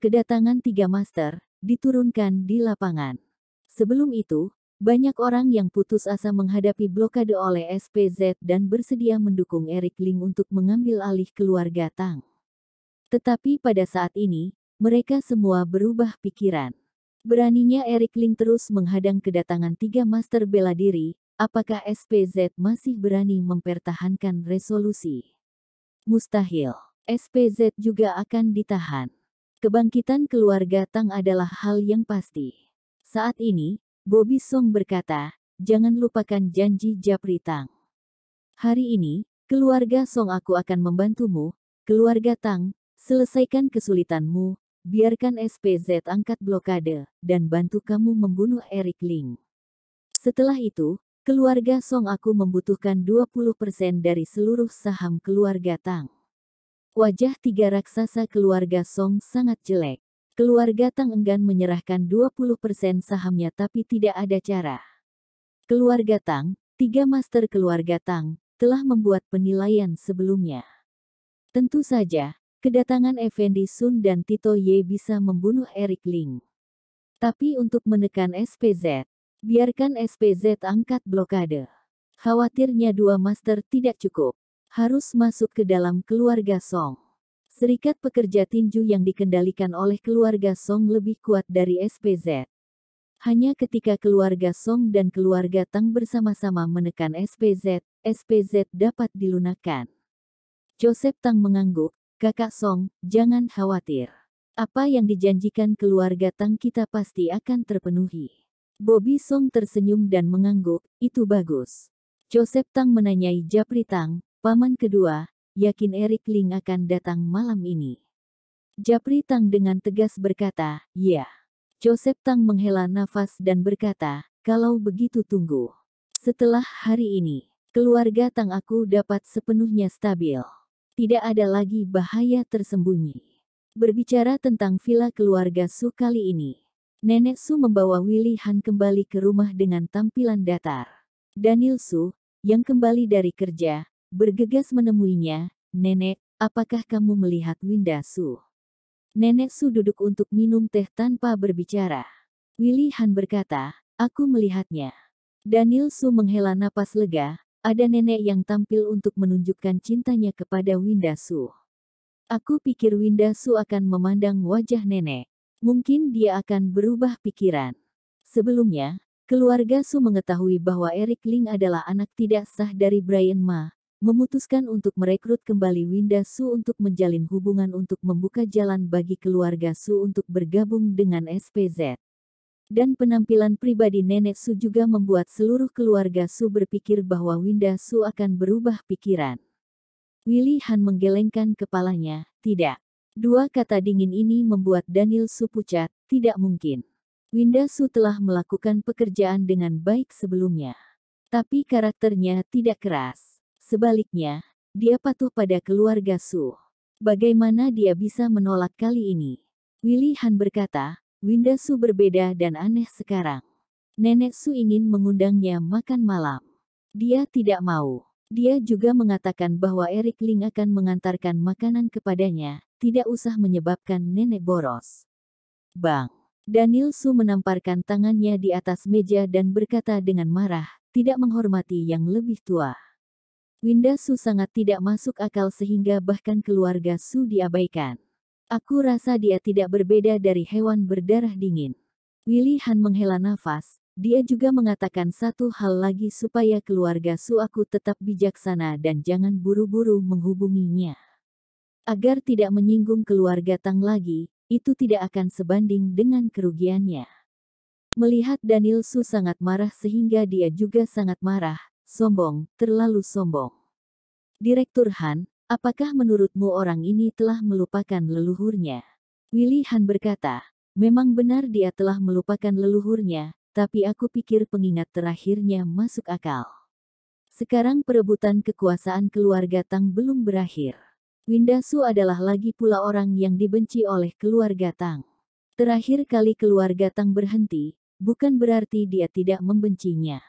kedatangan 3 master, diturunkan di lapangan. Sebelum itu, banyak orang yang putus asa menghadapi blokade oleh SPZ dan bersedia mendukung Eric Ling untuk mengambil alih keluarga Tang. Tetapi pada saat ini, mereka semua berubah pikiran. Beraninya Eric Ling terus menghadang kedatangan 3 master bela diri, apakah SPZ masih berani mempertahankan resolusi? Mustahil. SPZ juga akan ditahan. Kebangkitan keluarga Tang adalah hal yang pasti. Saat ini, Bobby Song berkata, jangan lupakan janji Japri Tang. Hari ini, keluarga Song aku akan membantumu, keluarga Tang, selesaikan kesulitanmu, biarkan SPZ angkat blokade, dan bantu kamu membunuh Eric Ling. Setelah itu, keluarga Song aku membutuhkan 20% dari seluruh saham keluarga Tang. Wajah 3 raksasa keluarga Song sangat jelek. Keluarga Tang enggan menyerahkan 20% sahamnya tapi tidak ada cara. Keluarga Tang, 3 master keluarga Tang, telah membuat penilaian sebelumnya. Tentu saja, kedatangan Effendi Sun dan Tito Ye bisa membunuh Eric Ling. Tapi untuk menekan SPZ, biarkan SPZ angkat blokade. Khawatirnya 2 master tidak cukup. Harus masuk ke dalam keluarga Song. Serikat pekerja tinju yang dikendalikan oleh keluarga Song lebih kuat dari SPZ. Hanya ketika keluarga Song dan keluarga Tang bersama-sama menekan SPZ, SPZ dapat dilunakkan. Joseph Tang mengangguk, kakak Song, jangan khawatir. Apa yang dijanjikan keluarga Tang kita pasti akan terpenuhi. Bobby Song tersenyum dan mengangguk, itu bagus. Joseph Tang menanyai Japri Tang, paman kedua, yakin Eric Ling akan datang malam ini? Japri Tang dengan tegas berkata, ya. Joseph Tang menghela nafas dan berkata, kalau begitu tunggu. Setelah hari ini, keluarga Tang aku dapat sepenuhnya stabil. Tidak ada lagi bahaya tersembunyi. Berbicara tentang villa keluarga Su kali ini, Nenek Su membawa Willy Han kembali ke rumah dengan tampilan datar. Daniel Su, yang kembali dari kerja, bergegas menemuinya, Nenek, apakah kamu melihat Winda Su? Nenek Su duduk untuk minum teh tanpa berbicara. Willy Han berkata, aku melihatnya. Daniel Su menghela napas lega, ada nenek yang tampil untuk menunjukkan cintanya kepada Winda Su. Aku pikir Winda Su akan memandang wajah nenek. Mungkin dia akan berubah pikiran. Sebelumnya, keluarga Su mengetahui bahwa Eric Ling adalah anak tidak sah dari Brian Ma, memutuskan untuk merekrut kembali Winda Su untuk menjalin hubungan untuk membuka jalan bagi keluarga Su untuk bergabung dengan SPZ. Dan penampilan pribadi Nenek Su juga membuat seluruh keluarga Su berpikir bahwa Winda Su akan berubah pikiran. Willy Han menggelengkan kepalanya, tidak. 2 kata dingin ini membuat Daniel Su pucat, tidak mungkin. Winda Su telah melakukan pekerjaan dengan baik sebelumnya. Tapi karakternya tidak keras. Sebaliknya, dia patuh pada keluarga Su. Bagaimana dia bisa menolak kali ini? Willy Han berkata, Winda Su berbeda dan aneh sekarang. Nenek Su ingin mengundangnya makan malam. Dia tidak mau. Dia juga mengatakan bahwa Eric Ling akan mengantarkan makanan kepadanya, tidak usah menyebabkan nenek boros. Bang! Daniel Su menamparkan tangannya di atas meja dan berkata dengan marah, tidak menghormati yang lebih tua. Winda Su sangat tidak masuk akal sehingga bahkan keluarga Su diabaikan. Aku rasa dia tidak berbeda dari hewan berdarah dingin. Willy Han menghela nafas, dia juga mengatakan satu hal lagi supaya keluarga Su aku tetap bijaksana dan jangan buru-buru menghubunginya. Agar tidak menyinggung keluarga Tang lagi, itu tidak akan sebanding dengan kerugiannya. Melihat Daniel Su sangat marah sehingga dia juga sangat marah, sombong, terlalu sombong. Direktur Han, apakah menurutmu orang ini telah melupakan leluhurnya? Willy Han berkata, memang benar dia telah melupakan leluhurnya, tapi aku pikir pengingat terakhirnya masuk akal. Sekarang perebutan kekuasaan keluarga Tang belum berakhir. Winda Su adalah lagi pula orang yang dibenci oleh keluarga Tang. Terakhir kali keluarga Tang berhenti, bukan berarti dia tidak membencinya.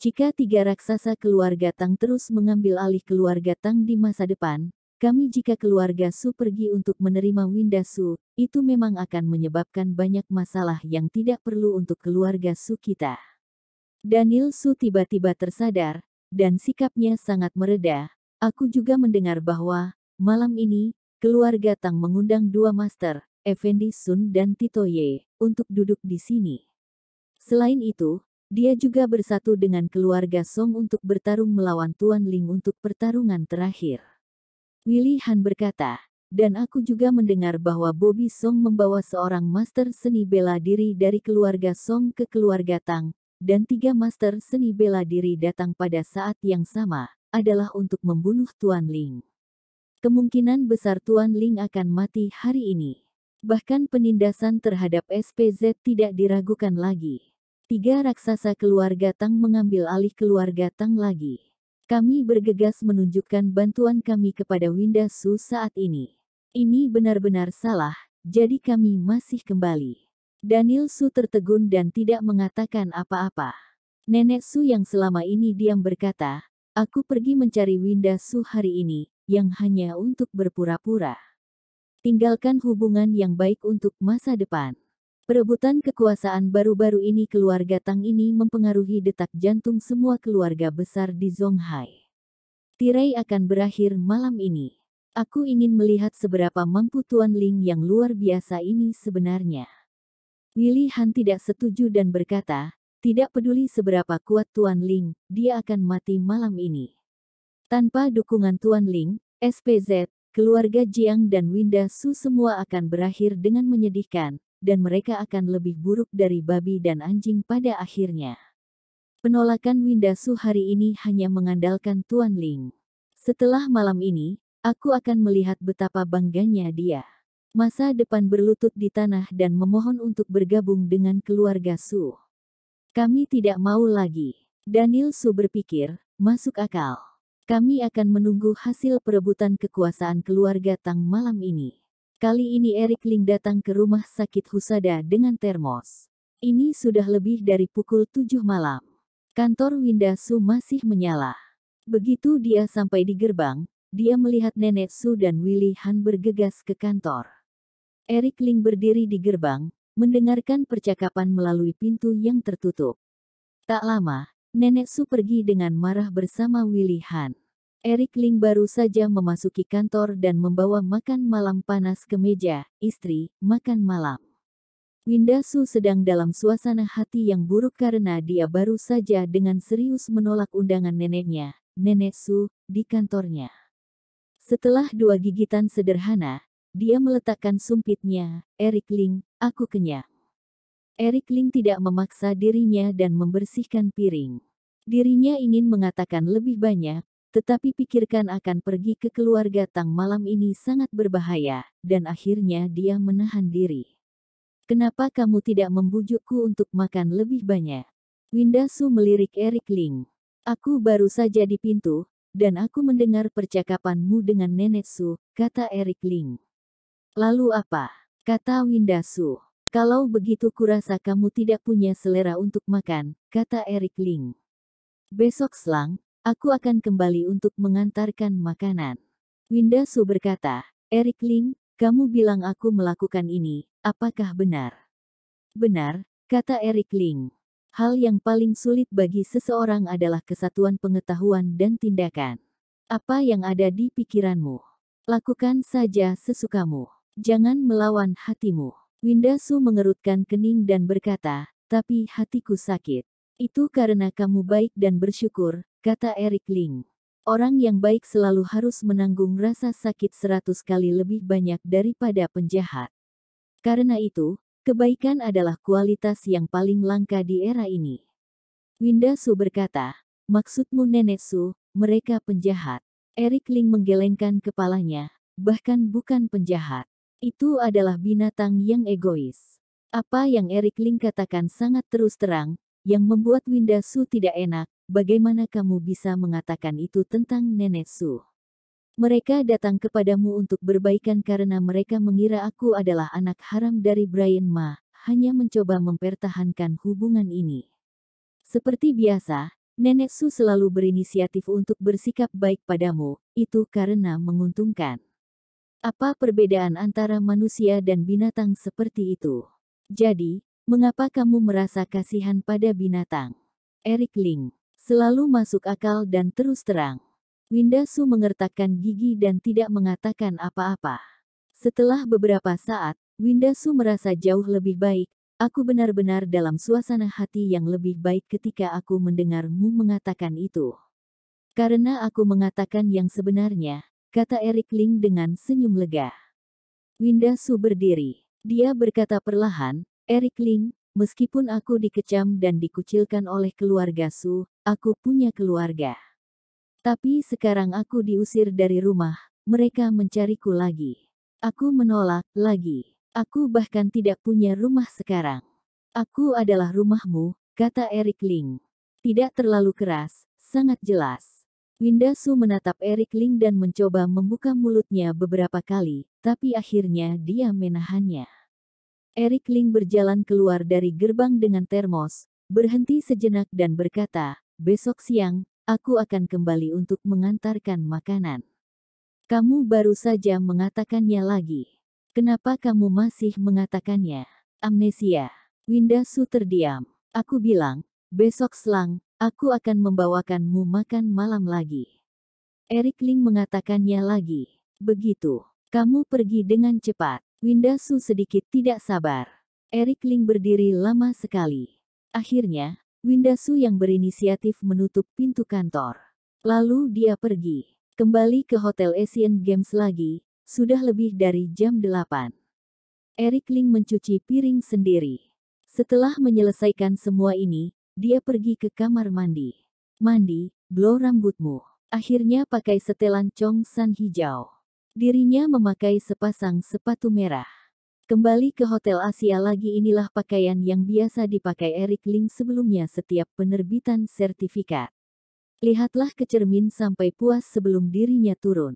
Jika 3 raksasa keluarga Tang terus mengambil alih keluarga Tang di masa depan, kami jika keluarga Su pergi untuk menerima Winda Su, itu memang akan menyebabkan banyak masalah yang tidak perlu untuk keluarga Su kita. Daniel Su tiba-tiba tersadar, dan sikapnya sangat mereda. Aku juga mendengar bahwa, malam ini, keluarga Tang mengundang dua master, Effendi Sun dan Tito Ye, untuk duduk di sini. Selain itu, dia juga bersatu dengan keluarga Song untuk bertarung melawan Tuan Ling untuk pertarungan terakhir. Willy Han berkata, dan aku juga mendengar bahwa Bobby Song membawa seorang master seni bela diri dari keluarga Song ke keluarga Tang, dan 3 master seni bela diri datang pada saat yang sama, adalah untuk membunuh Tuan Ling. Kemungkinan besar Tuan Ling akan mati hari ini. Bahkan penindasan terhadap SPZ tidak diragukan lagi. 3 raksasa keluarga Tang mengambil alih keluarga Tang lagi. Kami bergegas menunjukkan bantuan kami kepada Winda Su saat ini. Ini benar-benar salah, jadi kami masih kembali. Daniel Su tertegun dan tidak mengatakan apa-apa. Nenek Su yang selama ini diam berkata, aku pergi mencari Winda Su hari ini, yang hanya untuk berpura-pura. Tinggalkan hubungan yang baik untuk masa depan. Perebutan kekuasaan baru-baru ini keluarga Tang ini mempengaruhi detak jantung semua keluarga besar di Zonghai. Tirai akan berakhir malam ini. Aku ingin melihat seberapa mampu Tuan Ling yang luar biasa ini sebenarnya. Willy Han tidak setuju dan berkata, tidak peduli seberapa kuat Tuan Ling, dia akan mati malam ini. Tanpa dukungan Tuan Ling, SPZ, keluarga Jiang dan Winda Su semua akan berakhir dengan menyedihkan, dan mereka akan lebih buruk dari babi dan anjing pada akhirnya. Penolakan Winda Su hari ini hanya mengandalkan Tuan Ling. Setelah malam ini, aku akan melihat betapa bangganya dia. Masa depan berlutut di tanah dan memohon untuk bergabung dengan keluarga Su. Kami tidak mau lagi. Daniel Su berpikir, masuk akal. Kami akan menunggu hasil perebutan kekuasaan keluarga Tang malam ini. Kali ini Eric Ling datang ke rumah sakit Husada dengan termos. Ini sudah lebih dari pukul 7 malam. Kantor Winda Su masih menyala. Begitu dia sampai di gerbang, dia melihat Nenek Su dan Willy Han bergegas ke kantor. Eric Ling berdiri di gerbang, mendengarkan percakapan melalui pintu yang tertutup. Tak lama, Nenek Su pergi dengan marah bersama Willy Han. Eric Ling baru saja memasuki kantor dan membawa makan malam panas ke meja, istri, makan malam. Winda Su sedang dalam suasana hati yang buruk karena dia baru saja dengan serius menolak undangan neneknya, Nenek Su, di kantornya. Setelah 2 gigitan sederhana, dia meletakkan sumpitnya, Eric Ling, aku kenyang. Eric Ling tidak memaksa dirinya dan membersihkan piring. Dirinya ingin mengatakan lebih banyak, tetapi pikirkan akan pergi ke keluarga Tang malam ini sangat berbahaya, dan akhirnya dia menahan diri. Kenapa kamu tidak membujukku untuk makan lebih banyak? Winda Su melirik Eric Ling. Aku baru saja di pintu, dan aku mendengar percakapanmu dengan Nenek Su, kata Eric Ling. Lalu apa? Kata Winda Su. Kalau begitu kurasa kamu tidak punya selera untuk makan, kata Eric Ling. Besok siang, aku akan kembali untuk mengantarkan makanan. Winda Su berkata, Eric Ling, kamu bilang aku melakukan ini, apakah benar? Benar, kata Eric Ling. Hal yang paling sulit bagi seseorang adalah kesatuan pengetahuan dan tindakan. Apa yang ada di pikiranmu? Lakukan saja sesukamu. Jangan melawan hatimu. Winda Su mengerutkan kening dan berkata, tapi hatiku sakit. Itu karena kamu baik dan bersyukur, kata Eric Ling. Orang yang baik selalu harus menanggung rasa sakit 100 kali lebih banyak daripada penjahat. Karena itu, kebaikan adalah kualitas yang paling langka di era ini. Winda Su berkata, maksudmu Nenek Su, mereka penjahat. Eric Ling menggelengkan kepalanya, bahkan bukan penjahat. Itu adalah binatang yang egois. Apa yang Eric Ling katakan sangat terus terang, yang membuat Winda Su tidak enak, bagaimana kamu bisa mengatakan itu tentang Nenek Su? Mereka datang kepadamu untuk berbaikan karena mereka mengira aku adalah anak haram dari Brian Ma, hanya mencoba mempertahankan hubungan ini. Seperti biasa, Nenek Su selalu berinisiatif untuk bersikap baik padamu, itu karena menguntungkan. Apa perbedaan antara manusia dan binatang seperti itu? Jadi, mengapa kamu merasa kasihan pada binatang? Eric Ling. Selalu masuk akal dan terus terang. Winda Su mengertakkan gigi dan tidak mengatakan apa-apa. Setelah beberapa saat, Winda Su merasa jauh lebih baik. Aku benar-benar dalam suasana hati yang lebih baik ketika aku mendengarmu mengatakan itu. Karena aku mengatakan yang sebenarnya, kata Eric Ling dengan senyum lega. Winda Su berdiri. Dia berkata perlahan, Eric Ling, meskipun aku dikecam dan dikucilkan oleh keluarga Su, aku punya keluarga. Tapi sekarang aku diusir dari rumah, mereka mencariku lagi. Aku menolak lagi. Aku bahkan tidak punya rumah sekarang. Aku adalah rumahmu, kata Eric Ling. Tidak terlalu keras, sangat jelas. Winda Su menatap Eric Ling dan mencoba membuka mulutnya beberapa kali, tapi akhirnya dia menahannya. Eric Ling berjalan keluar dari gerbang dengan termos, berhenti sejenak dan berkata, besok siang, aku akan kembali untuk mengantarkan makanan. Kamu baru saja mengatakannya lagi. Kenapa kamu masih mengatakannya? Amnesia. Winda Su terdiam. Aku bilang, besok siang, aku akan membawakanmu makan malam lagi. Eric Ling mengatakannya lagi. Begitu. Kamu pergi dengan cepat. Winda Su sedikit tidak sabar. Eric Ling berdiri lama sekali. Akhirnya, Winda Su yang berinisiatif menutup pintu kantor. Lalu dia pergi. Kembali ke Hotel Asian Games lagi, sudah lebih dari jam 8. Eric Ling mencuci piring sendiri. Setelah menyelesaikan semua ini, dia pergi ke kamar mandi. Mandi, blow rambutmu. Akhirnya pakai setelan Chongsan hijau. Dirinya memakai sepasang sepatu merah. Kembali ke Hotel Asia lagi inilah pakaian yang biasa dipakai Eric Ling sebelumnya setiap penerbitan sertifikat. Lihatlah ke cermin sampai puas sebelum dirinya turun.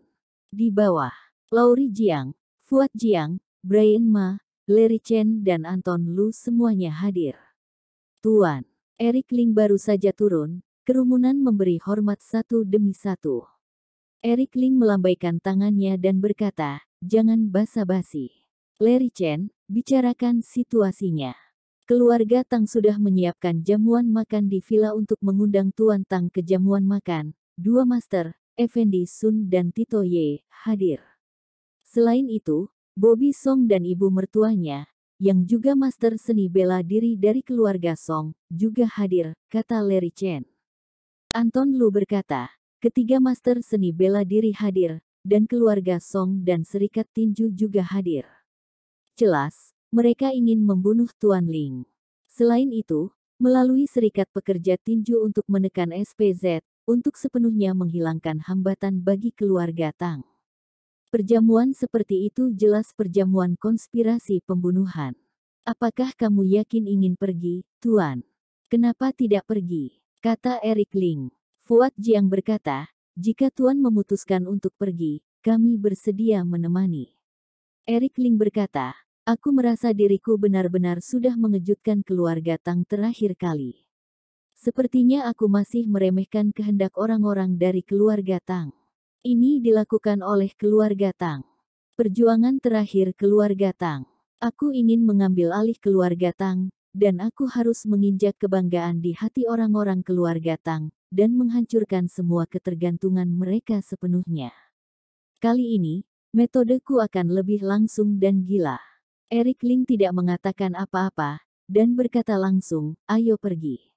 Di bawah, Laurie Jiang, Fuad Jiang, Brian Ma, Larry Chen dan Anton Lu semuanya hadir. Tuan, Eric Ling baru saja turun, kerumunan memberi hormat satu demi satu. Eric Ling melambaikan tangannya dan berkata, jangan basa-basi. Larry Chen, bicarakan situasinya. Keluarga Tang sudah menyiapkan jamuan makan di villa untuk mengundang Tuan Tang ke jamuan makan. Dua master, Effendi Sun dan Tito Ye, hadir. Selain itu, Bobby Song dan ibu mertuanya, yang juga master seni bela diri dari keluarga Song, juga hadir, kata Larry Chen. Anton Lu berkata, ketiga master seni bela diri hadir, dan keluarga Song dan serikat tinju juga hadir. Jelas, mereka ingin membunuh Tuan Ling. Selain itu, melalui serikat pekerja tinju untuk menekan SPZ, untuk sepenuhnya menghilangkan hambatan bagi keluarga Tang. Perjamuan seperti itu jelas perjamuan konspirasi pembunuhan. Apakah kamu yakin ingin pergi, Tuan? Kenapa tidak pergi? Kata Eric Ling. Fuad Jiang berkata, jika Tuan memutuskan untuk pergi, kami bersedia menemani. Eric Ling berkata, aku merasa diriku benar-benar sudah mengejutkan keluarga Tang terakhir kali. Sepertinya aku masih meremehkan kehendak orang-orang dari keluarga Tang. Ini dilakukan oleh keluarga Tang. Perjuangan terakhir keluarga Tang. Aku ingin mengambil alih keluarga Tang, dan aku harus menginjak kebanggaan di hati orang-orang keluarga Tang, dan menghancurkan semua ketergantungan mereka sepenuhnya. Kali ini, metodeku akan lebih langsung dan gila. Eric Ling tidak mengatakan apa-apa, dan berkata langsung, ayo pergi.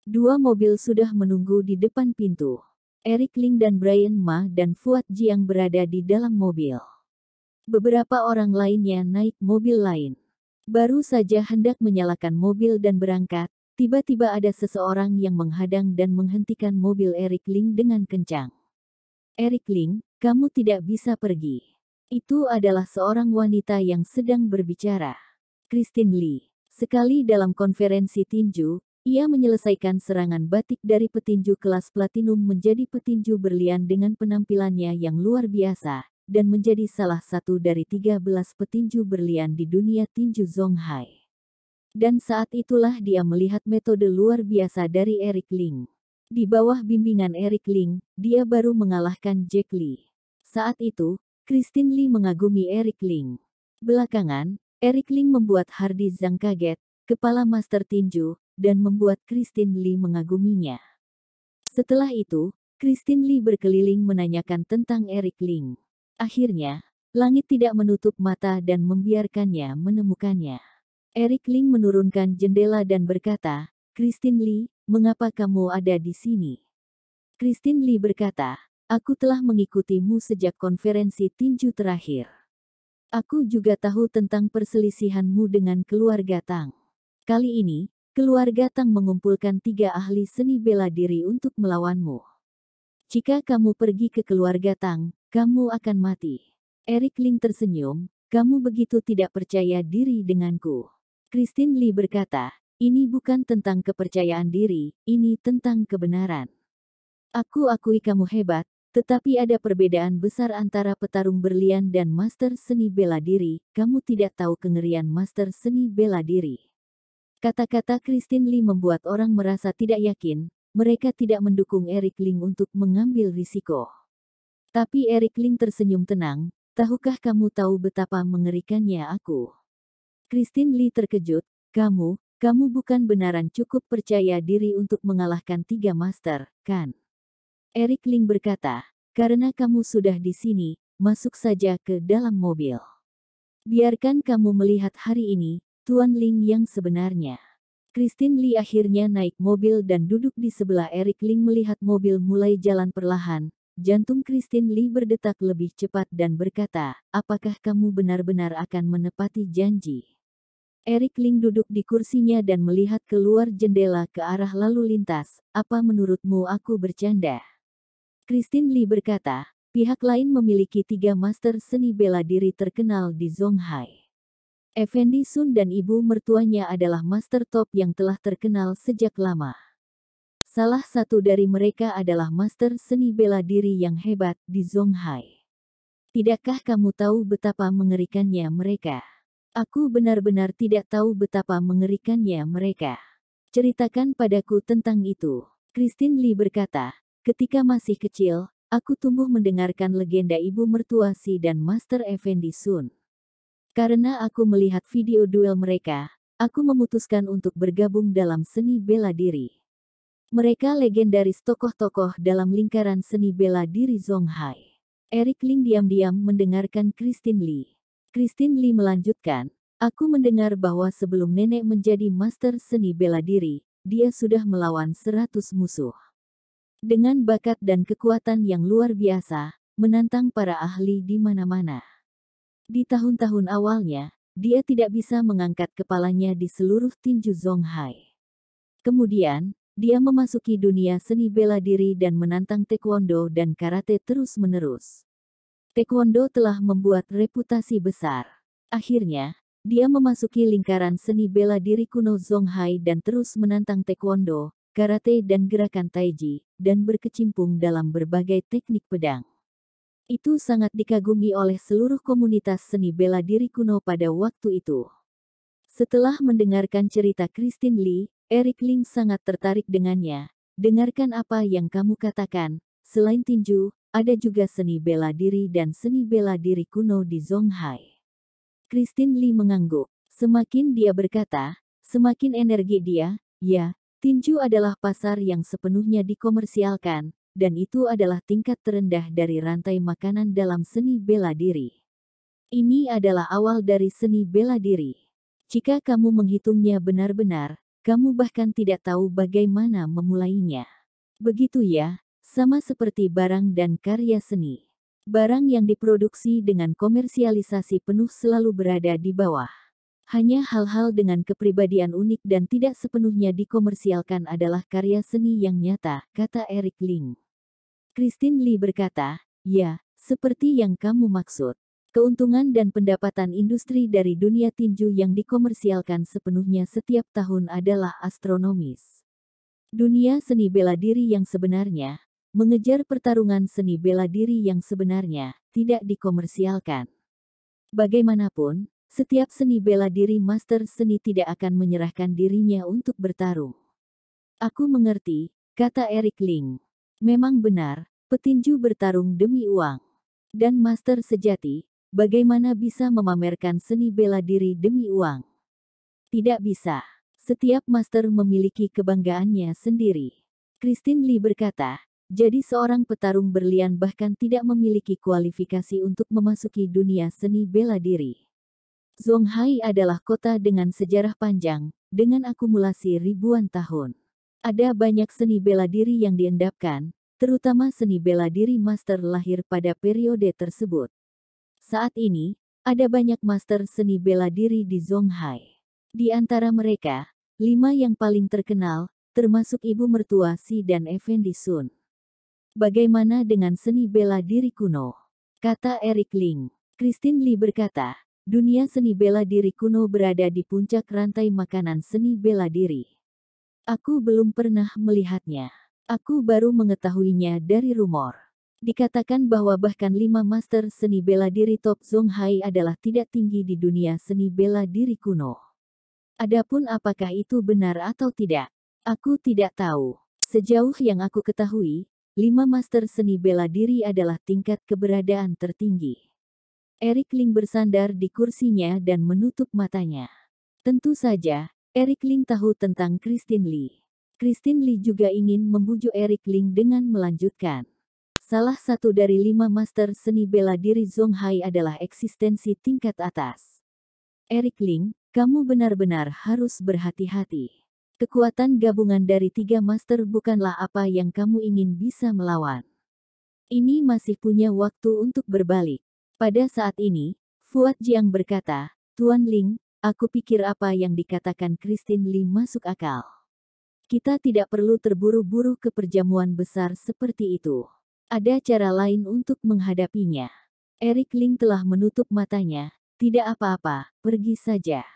Dua mobil sudah menunggu di depan pintu. Eric Ling dan Brian Ma dan Fuad Jiang berada di dalam mobil. Beberapa orang lainnya naik mobil lain. Baru saja hendak menyalakan mobil dan berangkat, tiba-tiba ada seseorang yang menghadang dan menghentikan mobil Eric Ling dengan kencang. Eric Ling, kamu tidak bisa pergi. Itu adalah seorang wanita yang sedang berbicara. Christine Lee. Sekali dalam konferensi tinju, ia menyelesaikan serangan batik dari petinju kelas platinum menjadi petinju berlian dengan penampilannya yang luar biasa, dan menjadi salah satu dari 13 petinju berlian di dunia tinju Zonghai. Dan saat itulah dia melihat metode luar biasa dari Eric Ling. Di bawah bimbingan Eric Ling, dia baru mengalahkan Jack Lee. Saat itu, Christine Lee mengagumi Eric Ling. Belakangan, Eric Ling membuat Hardy Zhang kaget, kepala master tinju, dan membuat Christine Lee mengaguminya. Setelah itu, Christine Lee berkeliling menanyakan tentang Eric Ling. Akhirnya, langit tidak menutup mata dan membiarkannya menemukannya. Eric Ling menurunkan jendela dan berkata, "Christine Lee, mengapa kamu ada di sini?" Christine Lee berkata, "Aku telah mengikutimu sejak konferensi tinju terakhir. Aku juga tahu tentang perselisihanmu dengan keluarga Tang. Kali ini, keluarga Tang mengumpulkan 3 ahli seni bela diri untuk melawanmu. Jika kamu pergi ke keluarga Tang, kamu akan mati." Eric Ling tersenyum, "Kamu begitu tidak percaya diri denganku." Christine Lee berkata, "Ini bukan tentang kepercayaan diri, ini tentang kebenaran. Aku akui kamu hebat, tetapi ada perbedaan besar antara petarung berlian dan master seni bela diri. Kamu tidak tahu kengerian master seni bela diri." Kata-kata Christine Lee membuat orang merasa tidak yakin. Mereka tidak mendukung Eric Ling untuk mengambil risiko. Tapi Eric Ling tersenyum tenang, "Tahukah kamu tahu betapa mengerikannya aku?" Christine Lee terkejut, kamu bukan benaran cukup percaya diri untuk mengalahkan 3 master, kan?" Eric Ling berkata, "Karena kamu sudah di sini, masuk saja ke dalam mobil. Biarkan kamu melihat hari ini, Tuan Ling yang sebenarnya." Christine Lee akhirnya naik mobil dan duduk di sebelah Eric Ling. Melihat mobil mulai jalan perlahan, jantung Christine Lee berdetak lebih cepat dan berkata, "Apakah kamu benar-benar akan menepati janji?" Eric Ling duduk di kursinya dan melihat keluar jendela ke arah lalu lintas. "Apa menurutmu aku bercanda?" Christine Lee berkata, "Pihak lain memiliki 3 master seni bela diri terkenal di Zhonghai. Effendi Sun dan ibu mertuanya adalah master top yang telah terkenal sejak lama. Salah satu dari mereka adalah master seni bela diri yang hebat di Zhonghai. Tidakkah kamu tahu betapa mengerikannya mereka?" "Aku benar-benar tidak tahu betapa mengerikannya mereka. Ceritakan padaku tentang itu." Christine Lee berkata, "Ketika masih kecil, aku tumbuh mendengarkan legenda ibu mertua Si dan Master Effendi Sun. Karena aku melihat video duel mereka, aku memutuskan untuk bergabung dalam seni bela diri. Mereka legendaris tokoh-tokoh dalam lingkaran seni bela diri Zhonghai." Eric Ling diam-diam mendengarkan Christine Lee. Christine Lee melanjutkan, "Aku mendengar bahwa sebelum nenek menjadi master seni bela diri, dia sudah melawan 100 musuh. Dengan bakat dan kekuatan yang luar biasa, menantang para ahli di mana-mana. Di tahun-tahun awalnya, dia tidak bisa mengangkat kepalanya di seluruh tinju Zhonghai. Kemudian, dia memasuki dunia seni bela diri dan menantang taekwondo dan karate terus-menerus. Taekwondo telah membuat reputasi besar. Akhirnya, dia memasuki lingkaran seni bela diri kuno Zhonghai dan terus menantang taekwondo, karate dan gerakan taiji, dan berkecimpung dalam berbagai teknik pedang. Itu sangat dikagumi oleh seluruh komunitas seni bela diri kuno pada waktu itu." Setelah mendengarkan cerita Christine Lee, Eric Ling sangat tertarik dengannya. "Dengarkan apa yang kamu katakan, selain tinju, ada juga seni bela diri dan seni bela diri kuno di Zhonghai." Christine Lee mengangguk. Semakin dia berkata, semakin energi dia. "Ya, tinju adalah pasar yang sepenuhnya dikomersialkan, dan itu adalah tingkat terendah dari rantai makanan dalam seni bela diri. Ini adalah awal dari seni bela diri. Jika kamu menghitungnya benar-benar, kamu bahkan tidak tahu bagaimana memulainya. Begitu ya, sama seperti barang dan karya seni. Barang yang diproduksi dengan komersialisasi penuh selalu berada di bawah. Hanya hal-hal dengan kepribadian unik dan tidak sepenuhnya dikomersialkan adalah karya seni yang nyata," kata Eric Ling. Christine Lee berkata, "Ya, seperti yang kamu maksud. Keuntungan dan pendapatan industri dari dunia tinju yang dikomersialkan sepenuhnya setiap tahun adalah astronomis. Dunia seni bela diri yang sebenarnya, mengejar pertarungan seni bela diri yang sebenarnya, tidak dikomersialkan. Bagaimanapun, setiap seni bela diri master seni tidak akan menyerahkan dirinya untuk bertarung." "Aku mengerti," kata Eric Ling. Memang benar, petinju bertarung demi uang. Dan master sejati, bagaimana bisa memamerkan seni bela diri demi uang? Tidak bisa. Setiap master memiliki kebanggaannya sendiri. Christine Lee berkata, jadi seorang petarung berlian bahkan tidak memiliki kualifikasi untuk memasuki dunia seni bela diri. Zhonghai adalah kota dengan sejarah panjang, dengan akumulasi ribuan tahun. Ada banyak seni bela diri yang diendapkan, terutama seni bela diri master lahir pada periode tersebut. Saat ini, ada banyak master seni bela diri di Zhonghai. Di antara mereka, 5 yang paling terkenal, termasuk ibu mertua Xi dan Effendi Sun. Bagaimana dengan seni bela diri kuno? Kata Eric Ling. Christine Lee berkata, dunia seni bela diri kuno berada di puncak rantai makanan seni bela diri. Aku belum pernah melihatnya. Aku baru mengetahuinya dari rumor. Dikatakan bahwa bahkan 5 master seni bela diri top Zhonghai adalah tidak tinggi di dunia seni bela diri kuno. Adapun apakah itu benar atau tidak, aku tidak tahu. Sejauh yang aku ketahui, 5 master seni bela diri adalah tingkat keberadaan tertinggi. Eric Ling bersandar di kursinya dan menutup matanya. Tentu saja, Eric Ling tahu tentang Christine Lee. Christine Lee juga ingin membujuk Eric Ling dengan melanjutkan. Salah satu dari 5 master seni bela diri Zhonghai adalah eksistensi tingkat atas. Eric Ling, kamu benar-benar harus berhati-hati. Kekuatan gabungan dari 3 master bukanlah apa yang kamu ingin bisa melawan. Ini masih punya waktu untuk berbalik. Pada saat ini, Fuad Jiang berkata, Tuan Ling, aku pikir apa yang dikatakan Christine Lee masuk akal. Kita tidak perlu terburu-buru ke perjamuan besar seperti itu. Ada cara lain untuk menghadapinya. Eric Ling telah menutup matanya. Tidak apa-apa, pergi saja.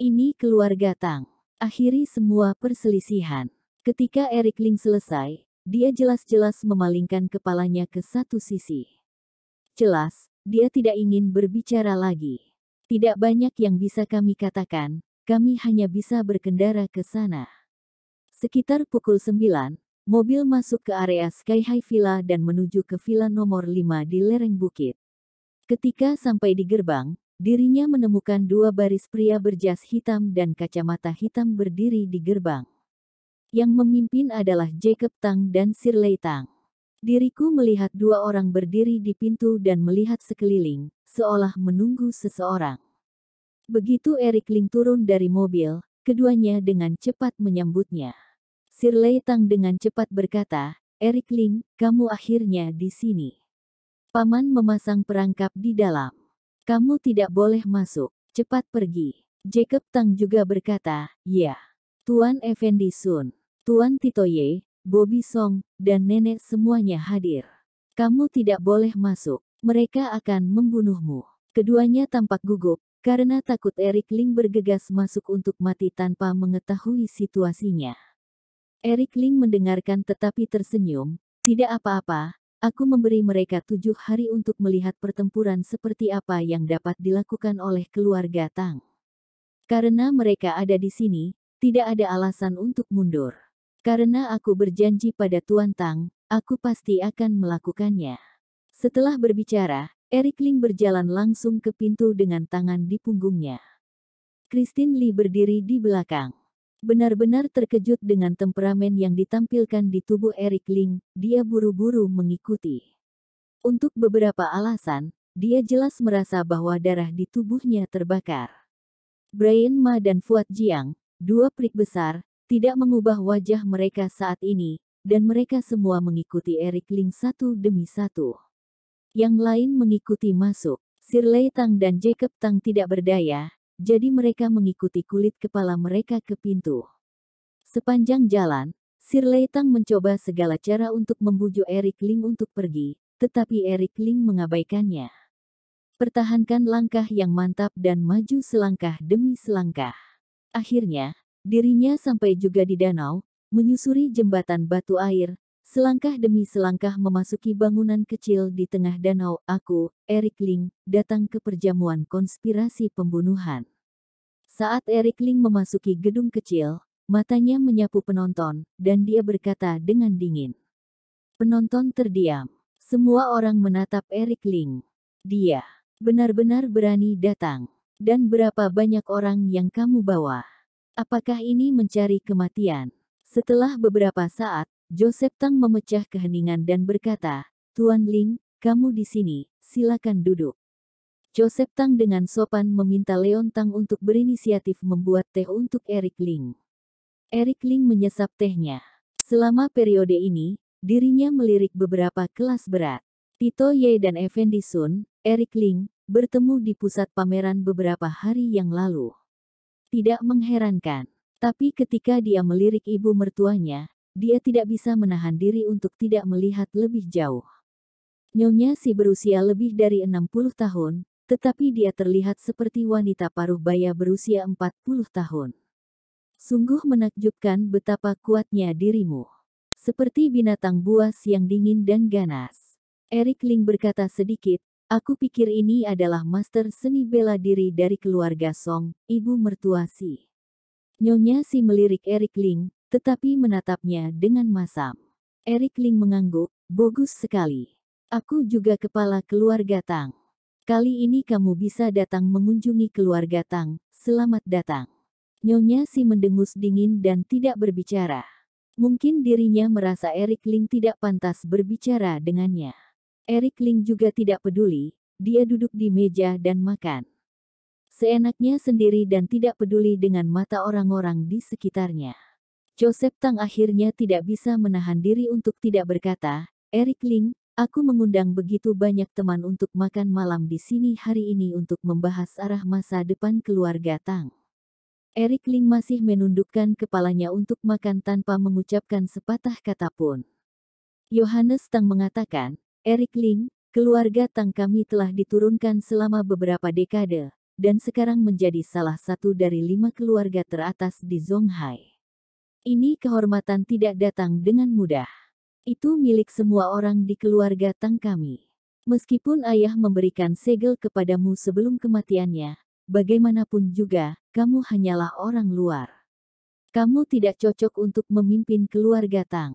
Ini keluarga Tang. Akhiri semua perselisihan. Ketika Eric Ling selesai, dia jelas-jelas memalingkan kepalanya ke satu sisi. Jelas, dia tidak ingin berbicara lagi. Tidak banyak yang bisa kami katakan, kami hanya bisa berkendara ke sana. Sekitar pukul 9, mobil masuk ke area Sky High Villa dan menuju ke villa nomor 5 di lereng bukit. Ketika sampai di gerbang, dirinya menemukan 2 baris pria berjas hitam dan kacamata hitam berdiri di gerbang. Yang memimpin adalah Jacob Tang dan Shirley Tang. Diriku melihat 2 orang berdiri di pintu dan melihat sekeliling, seolah menunggu seseorang. Begitu Eric Ling turun dari mobil, keduanya dengan cepat menyambutnya. Shirley Tang dengan cepat berkata, Eric Ling, kamu akhirnya di sini. Paman memasang perangkap di dalam. Kamu tidak boleh masuk, cepat pergi. Jacob Tang juga berkata, ya. Tuan Effendi Sun, Tuan Titoye, Bobby Song, dan nenek semuanya hadir. Kamu tidak boleh masuk, mereka akan membunuhmu. Keduanya tampak gugup, karena takut Eric Ling bergegas masuk untuk mati tanpa mengetahui situasinya. Eric Ling mendengarkan tetapi tersenyum, tidak apa-apa. Aku memberi mereka 7 hari untuk melihat pertempuran seperti apa yang dapat dilakukan oleh keluarga Tang. Karena mereka ada di sini, tidak ada alasan untuk mundur. Karena aku berjanji pada Tuan Tang, aku pasti akan melakukannya. Setelah berbicara, Eric Ling berjalan langsung ke pintu dengan tangan di punggungnya. Christine Lee berdiri di belakang. Benar-benar terkejut dengan temperamen yang ditampilkan di tubuh Eric Ling, dia buru-buru mengikuti. Untuk beberapa alasan, dia jelas merasa bahwa darah di tubuhnya terbakar. Brian Ma dan Fuad Jiang, 2 prik besar, tidak mengubah wajah mereka saat ini, dan mereka semua mengikuti Eric Ling satu demi satu. Yang lain mengikuti masuk. Shirley Tang dan Jacob Tang tidak berdaya, jadi mereka mengikuti kulit kepala mereka ke pintu. Sepanjang jalan, Shirley Tang mencoba segala cara untuk membujuk Eric Ling untuk pergi, tetapi Eric Ling mengabaikannya. Pertahankan langkah yang mantap dan maju selangkah demi selangkah. Akhirnya, dirinya sampai juga di danau, menyusuri jembatan batu air, selangkah demi selangkah memasuki bangunan kecil di tengah danau. Aku, Eric Ling, datang ke perjamuan konspirasi pembunuhan. Saat Eric Ling memasuki gedung kecil, matanya menyapu penonton, dan dia berkata dengan dingin. Penonton terdiam. Semua orang menatap Eric Ling. Dia benar-benar berani datang. Dan berapa banyak orang yang kamu bawa? Apakah ini mencari kematian? Setelah beberapa saat, Joseph Tang memecah keheningan dan berkata, Tuan Ling, kamu di sini, silakan duduk. Joseph Tang dengan sopan meminta Leon Tang untuk berinisiatif membuat teh untuk Eric Ling. Eric Ling menyesap tehnya. Selama periode ini, dirinya melirik beberapa kelas berat. Tito Ye dan Effendi Sun, Eric Ling, bertemu di pusat pameran beberapa hari yang lalu. Tidak mengherankan. Tapi ketika dia melirik ibu mertuanya, dia tidak bisa menahan diri untuk tidak melihat lebih jauh. Nyonya si berusia lebih dari 60 tahun, tetapi dia terlihat seperti wanita paruh baya berusia 40 tahun. Sungguh menakjubkan betapa kuatnya dirimu. Seperti binatang buas yang dingin dan ganas. Eric Ling berkata sedikit, aku pikir ini adalah master seni bela diri dari keluarga Song, ibu mertua si. Nyonya si melirik Eric Ling, tetapi menatapnya dengan masam. Eric Ling mengangguk, bagus sekali. Aku juga kepala keluarga Tang. Kali ini kamu bisa datang mengunjungi keluarga Tang, selamat datang. Nyonya si mendengus dingin dan tidak berbicara. Mungkin dirinya merasa Eric Ling tidak pantas berbicara dengannya. Eric Ling juga tidak peduli, dia duduk di meja dan makan seenaknya sendiri dan tidak peduli dengan mata orang-orang di sekitarnya. Joseph Tang akhirnya tidak bisa menahan diri untuk tidak berkata, Eric Ling, aku mengundang begitu banyak teman untuk makan malam di sini hari ini untuk membahas arah masa depan keluarga Tang. Eric Ling masih menundukkan kepalanya untuk makan tanpa mengucapkan sepatah kata pun. Yohanes Tang mengatakan, Eric Ling, keluarga Tang kami telah diturunkan selama beberapa dekade, dan sekarang menjadi salah satu dari 5 keluarga teratas di Zonghai. Ini kehormatan tidak datang dengan mudah. Itu milik semua orang di keluarga Tang kami. Meskipun ayah memberikan segel kepadamu sebelum kematiannya, bagaimanapun juga, kamu hanyalah orang luar. Kamu tidak cocok untuk memimpin keluarga Tang.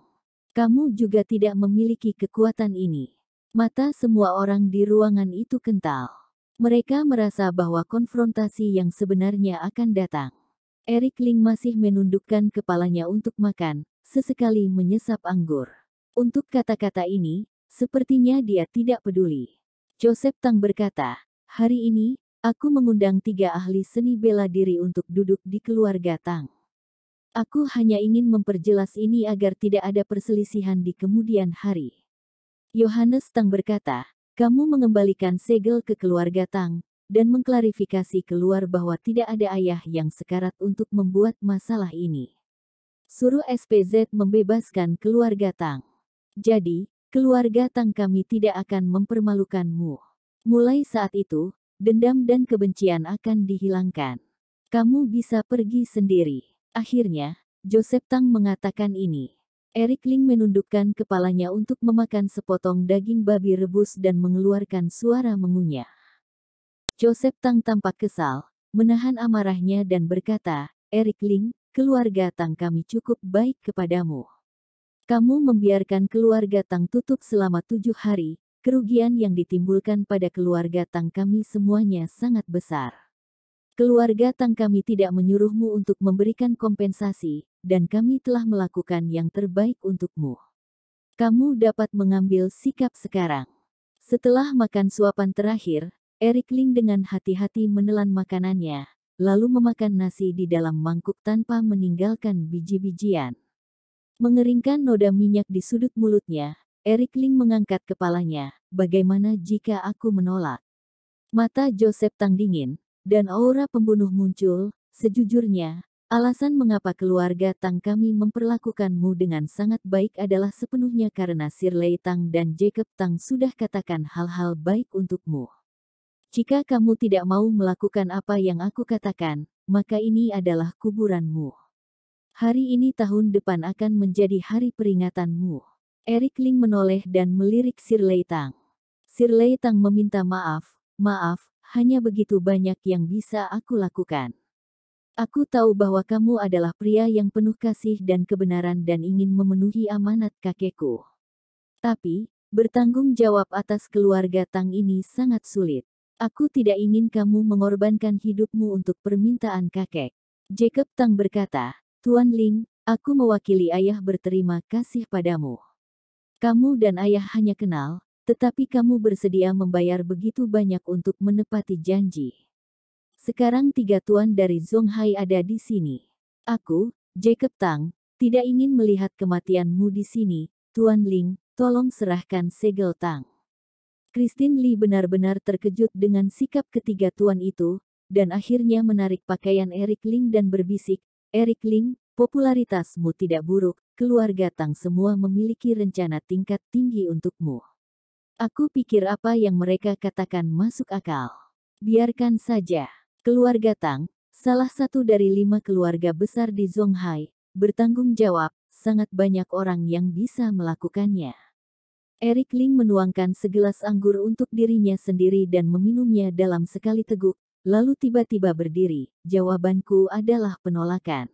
Kamu juga tidak memiliki kekuatan ini. Mata semua orang di ruangan itu kental. Mereka merasa bahwa konfrontasi yang sebenarnya akan datang. Eric Ling masih menundukkan kepalanya untuk makan, sesekali menyesap anggur. Untuk kata-kata ini, sepertinya dia tidak peduli. Joseph Tang berkata, hari ini, aku mengundang 3 ahli seni bela diri untuk duduk di keluarga Tang. Aku hanya ingin memperjelas ini agar tidak ada perselisihan di kemudian hari. Yohanes Tang berkata, kamu mengembalikan segel ke keluarga Tang, dan mengklarifikasi keluar bahwa tidak ada ayah yang sekarat untuk membuat masalah ini. Suruh SPZ membebaskan keluarga Tang. Jadi, keluarga Tang kami tidak akan mempermalukanmu. Mulai saat itu, dendam dan kebencian akan dihilangkan. Kamu bisa pergi sendiri. Akhirnya, Joseph Tang mengatakan ini. Eric Ling menundukkan kepalanya untuk memakan sepotong daging babi rebus dan mengeluarkan suara mengunyah. Joseph Tang tampak kesal, menahan amarahnya dan berkata, Eric Ling, keluarga Tang kami cukup baik kepadamu. Kamu membiarkan keluarga Tang tutup selama 7 hari, kerugian yang ditimbulkan pada keluarga Tang kami semuanya sangat besar. Keluarga Tang kami tidak menyuruhmu untuk memberikan kompensasi, dan kami telah melakukan yang terbaik untukmu. Kamu dapat mengambil sikap sekarang. Setelah makan suapan terakhir, Eric Ling dengan hati-hati menelan makanannya, lalu memakan nasi di dalam mangkuk tanpa meninggalkan biji-bijian. Mengeringkan noda minyak di sudut mulutnya, Eric Ling mengangkat kepalanya, bagaimana jika aku menolak? Mata Joseph Tang dingin, dan aura pembunuh muncul. Sejujurnya, alasan mengapa keluarga Tang kami memperlakukanmu dengan sangat baik adalah sepenuhnya karena Shirley Tang dan Jacob Tang sudah katakan hal-hal baik untukmu. Jika kamu tidak mau melakukan apa yang aku katakan, maka ini adalah kuburanmu. Hari ini tahun depan akan menjadi hari peringatanmu. Eric Ling menoleh dan melirik Shirley Tang. Shirley Tang meminta maaf, hanya begitu banyak yang bisa aku lakukan. Aku tahu bahwa kamu adalah pria yang penuh kasih dan kebenaran dan ingin memenuhi amanat kakekku. Tapi, bertanggung jawab atas keluarga Tang ini sangat sulit. Aku tidak ingin kamu mengorbankan hidupmu untuk permintaan kakek. Jacob Tang berkata, Tuan Ling, aku mewakili ayah berterima kasih padamu. Kamu dan ayah hanya kenal, tetapi kamu bersedia membayar begitu banyak untuk menepati janji. Sekarang 3 tuan dari Zonghai ada di sini. Aku, Jacob Tang, tidak ingin melihat kematianmu di sini, Tuan Ling, tolong serahkan segel Tang. Christine Lee benar-benar terkejut dengan sikap ketiga tuan itu, dan akhirnya menarik pakaian Eric Ling dan berbisik, Eric Ling, popularitasmu tidak buruk, keluarga Tang semua memiliki rencana tingkat tinggi untukmu. Aku pikir apa yang mereka katakan masuk akal. Biarkan saja. Keluarga Tang, salah satu dari 5 keluarga besar di Zonghai, bertanggung jawab, sangat banyak orang yang bisa melakukannya. Eric Ling menuangkan segelas anggur untuk dirinya sendiri dan meminumnya dalam sekali teguk, lalu tiba-tiba berdiri. Jawabanku adalah penolakan.